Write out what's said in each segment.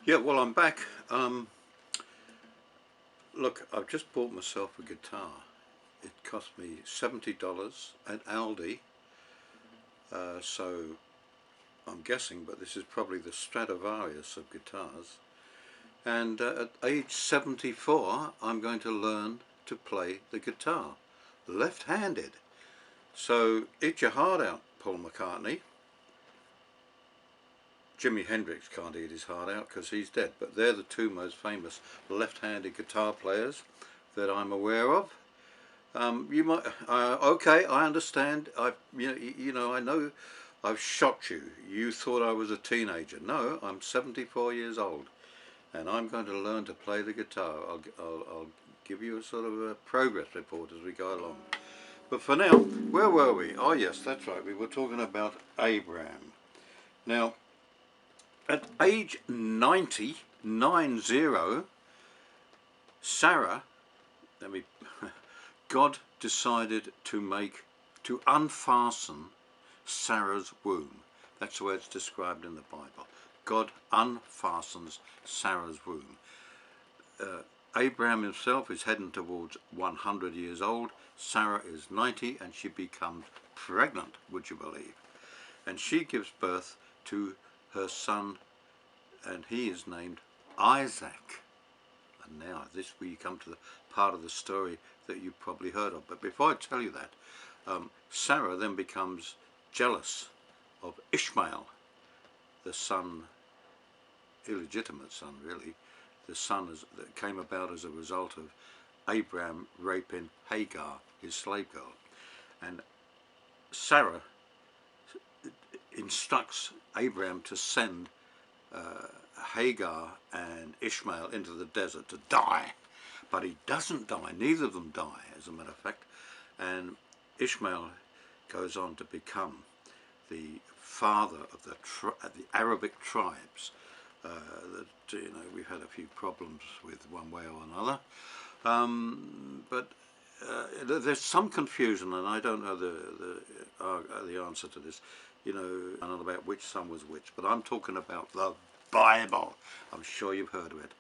Yeah, well, I'm back. Um, Look, I've just bought myself a guitar. It cost me $70 at Aldi, so I'm guessing, but this is probably the Stradivarius of guitars. And at age 74, I'm going to learn to play the guitar, left-handed. So eat your heart out, Paul McCartney. Jimi Hendrix can't eat his heart out because he's dead, but they're the two most famous left-handed guitar players that I'm aware of. You might, okay, I understand. I know I've shocked you. You thought I was a teenager. No, I'm 74 years old, and I'm going to learn to play the guitar. I'll give you a sort of a progress report as we go along. But for now, where were we? Oh yes, that's right. We were talking about Abraham. Now, at age 90, Sarah, let me God decided to unfasten Sarah's womb. That's the way it's described in the Bible. God unfastens Sarah's womb. Abraham himself is heading towards 100 years old. Sarah is 90 and she becomes pregnant, would you believe? And she gives birth to her son, and he is named Isaac. And now this we come to the part of the story that you've probably heard of. But before I tell you that, Sarah then becomes jealous of Ishmael, the son, illegitimate son really, the son that came about as a result of Abraham raping Hagar, his slave girl. And Sarah instructs Abraham to send Hagar and Ishmael into the desert to die. But he doesn't die, neither of them die, as a matter of fact. And Ishmael goes on to become the father of the Arabic tribes. We've had a few problems with one way or another. But there's some confusion, and I don't know the answer to this. I don't know about which son was which, but I'm talking about the Bible. I'm sure you've heard of it.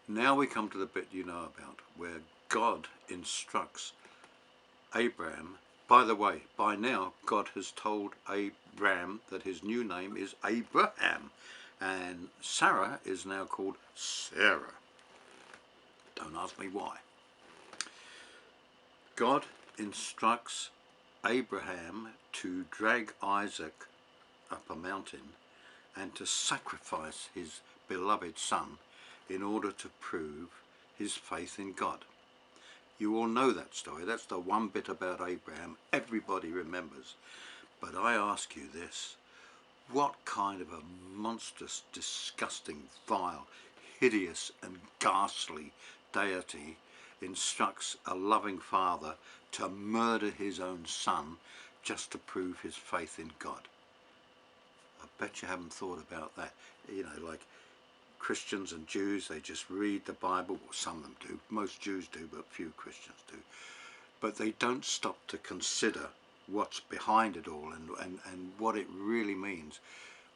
Now we come to the bit you know about, where God instructs Abraham. By the way, by now God has told Abraham that his new name is Abraham, and Sarah is now called Sarah. Don't ask me why. God instructs Abraham to drag Isaac up a mountain and to sacrifice his beloved son in order to prove his faith in God. You all know that story. That's the one bit about Abraham everybody remembers. But I ask you this: what kind of a monstrous, disgusting, vile, hideous and ghastly deity instructs a loving father to murder his own son just to prove his faith in God? I bet you haven't thought about that. Like Christians and Jews, they just read the Bible. Well, some of them do. Most Jews do, but few Christians do. But they don't stop to consider what's behind it all and what it really means.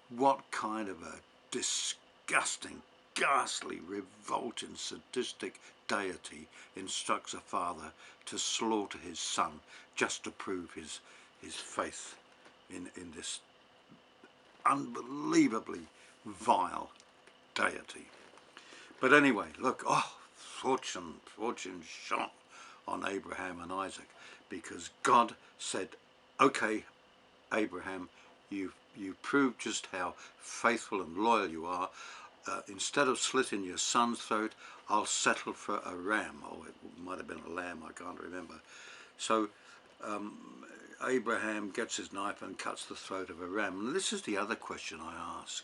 What kind of a disgusting, ghastly, revolting, sadistic deity instructs a father to slaughter his son just to prove his faith in this unbelievably vile deity? But anyway, look, fortune shone on Abraham and Isaac, because God said, okay, Abraham, you proved just how faithful and loyal you are. Instead of slitting your son's throat, I'll settle for a ram, or it might have been a lamb, I can't remember. So Abraham gets his knife and cuts the throat of a ram. And this is the other question I ask.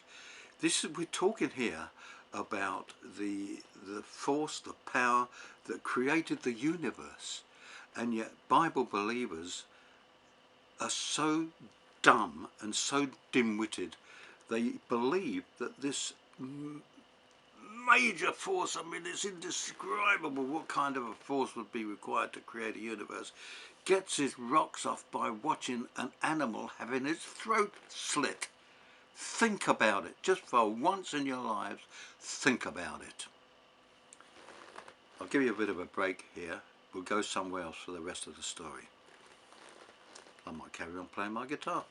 We're talking here about the force, the power that created the universe, and yet Bible believers are so dumb and so dim-witted. They believe that this major force, I mean, it's indescribable what kind of a force would be required to create a universe, gets his rocks off by watching an animal having its throat slit. Think about it. Just for once in your lives, think about it. I'll give you a bit of a break here. We'll go somewhere else for the rest of the story. I might carry on playing my guitar.